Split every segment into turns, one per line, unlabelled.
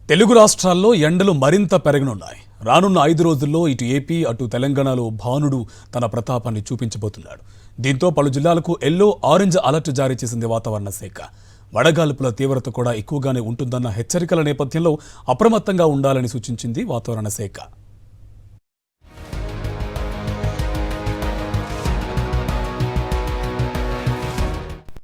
తెలుగు రాష్ట్రాల్లో ఎండలు మరింత పెరగనున్నాయి. రానున్న 5 రోజుల్లో ఇటు ఏపీ అటు తెలంగాణలో భానుడు తన ప్రతాపాన్ని చూపించబోతున్నాడు. దీంతో పలు జిల్లాలకు ఎల్లో ఆరెంజ్ అలర్ట్ జారీ చేసింది వాతావరణ శాఖ. వడగాల్పుల తీవ్రత కూడా ఎక్కువగానే ఉంటుందన్న హెచ్చరికల నేపథ్యంలో అప్రమత్తంగా ఉండాలని సూచించింది వాతావరణ శాఖ.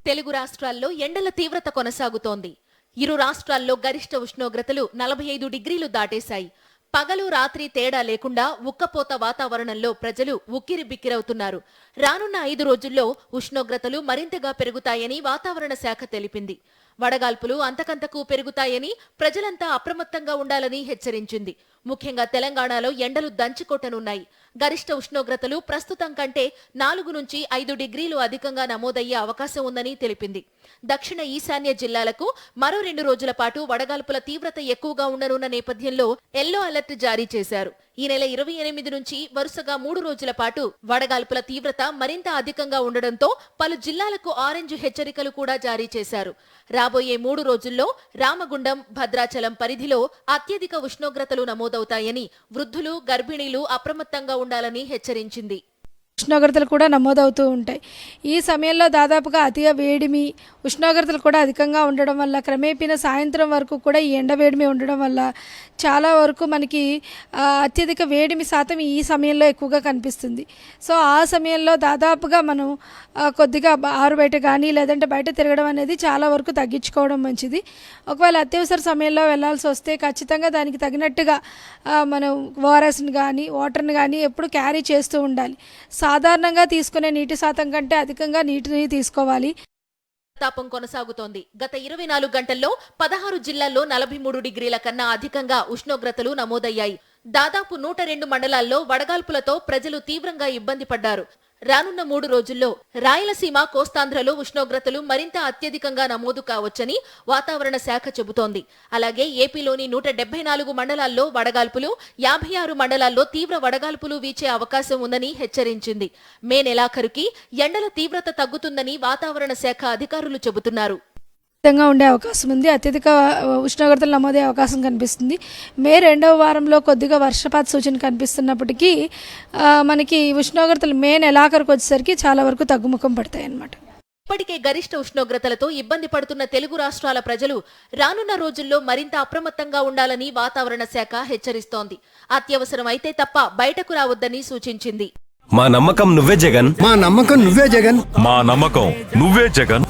తెలుగు రాష్ట్రాల్లో ఎండల తీవ్రత కొనసాగుతోంది. ఇరు రాష్ట్రాల్లో గరిష్ట ఉష్ణోగ్రతలు 45 డిగ్రీలు దాటేశాయి. పగలు రాత్రి తేడా లేకుండా ఉక్కపోత వాతావరణంలో ప్రజలు ఉక్కిరి బిక్కిరవుతున్నారు. రానున్న 5 రోజుల్లో ఉష్ణోగ్రతలు మరింతగా పెరుగుతాయని వాతావరణ శాఖ తెలిపింది. వడగాల్పులు అంతకంతకు పెరుగుతాయని ప్రజలంతా అప్రమత్తంగా ఉండాలని హెచ్చరించింది. ముఖ్యంగా తెలంగాణలో ఎండలు దంచికొట్టనున్నాయి. గరిష్ట ఉష్ణోగ్రతలు ప్రస్తుతం కంటే 4 నుంచి 5 డిగ్రీలు అధికంగా నమోదయ్యే అవకాశం ఉందని తెలిపింది. దక్షిణ ఈశాన్య జిల్లాలకు మరో 2 రోజుల పాటు వడగాల్పుల తీవ్రత ఎక్కువగా ఉండనున్న నేపథ్యంలో ఎల్లో అలర్ట్ జారీ చేశారు. ఈ నెల 28 నుంచి వరుసగా 3 రోజుల పాటు వడగాల్పుల తీవ్రత మరింత అధికంగా ఉండడంతో పలు జిల్లాలకు ఆరెంజ్ హెచ్చరికలు కూడా జారీ చేశారు. రాబోయే 3 రోజుల్లో రామగుండం, భద్రాచలం పరిధిలో అత్యధిక ఉష్ణోగ్రతలు నమోదవుతాయని, వృద్ధులు, గర్భిణీలు అప్రమత్తంగా ఉండాలని హెచ్చరించింది.
ఉష్ణోగ్రతలు కూడా నమోదవుతూ ఉంటాయి. ఈ సమయంలో దాదాపుగా అతిగా వేడిమి, ఉష్ణోగ్రతలు కూడా అధికంగా ఉండడం వల్ల క్రమేపీన సాయంత్రం వరకు కూడా ఈ ఎండ వేడిమి ఉండడం వల్ల చాలా వరకు మనకి అత్యధిక వేడిమి శాతం ఈ సమయంలో ఎక్కువగా కనిపిస్తుంది. సో ఆ సమయంలో దాదాపుగా మనం కొద్దిగా ఆరు బయట కానీ లేదంటే బయట తిరగడం అనేది చాలా వరకు తగ్గించుకోవడం మంచిది. ఒకవేళ అత్యవసర సమయంలో వెళ్లాల్సి వస్తే ఖచ్చితంగా దానికి తగినట్టుగా మనం ఓఆర్ఎస్ని కానీ వాటర్ని కానీ ఎప్పుడు క్యారీ చేస్తూ ఉండాలి. సాధారణంగా తీసుకునే నీటి శాతం కంటే అధికంగా నీటిని తీసుకోవాలి.
తాపం కొనసాగుతోంది. గత 24 గంటల్లో 16 జిల్లాల్లో 43 డిగ్రీల కన్నా అధికంగా ఉష్ణోగ్రతలు నమోదయ్యాయి. దాదాపు 102 మండలాల్లో వడగాల్పులతో ప్రజలు తీవ్రంగా ఇబ్బంది పడ్డారు. రానున్న 3 రోజుల్లో రాయలసీమ, కోస్తాంధ్రలో ఉష్ణోగ్రతలు మరింత అత్యధికంగా నమోదు కావచ్చని వాతావరణ శాఖ చెబుతోంది. అలాగే ఏపీలోని 174 మండలాల్లో వడగాల్పులు, 56 మండలాల్లో తీవ్ర వడగాల్పులు వీచే అవకాశం ఉందని హెచ్చరించింది. మే నెలాఖరుకి ఎండల తీవ్రత తగ్గుతుందని వాతావరణ శాఖ అధికారులు చెబుతున్నారు.
ఉండే అవకాశం ఉంది. అత్యధిక ఉష్ణోగ్రతలు నమోదే అవకాశం కనిపిస్తుంది. మే 2వ వారంలో కొద్దిగా వర్షపాత సూచన కనిపిస్తున్నప్పటికీ మనకి ఉష్ణోగ్రతలు మే నెలాఖరుకు వచ్చేసరికి చాలా వరకు తగ్గుముఖం పడతాయి అన్నమాట.
ఇప్పటికే గరిష్ట ఉష్ణోగ్రతలతో ఇబ్బంది పడుతున్న తెలుగు రాష్ట్రాల ప్రజలు రానున్న రోజుల్లో మరింత అప్రమత్తంగా ఉండాలని వాతావరణ శాఖ హెచ్చరిస్తోంది. అత్యవసరమైతే తప్ప బయటకు రావద్దని సూచించింది.
మా నమ్మకం నువ్వే జగన్,
మా నమ్మకం నువ్వే జగన్,
మా నమ్మకం నువ్వే జగన్.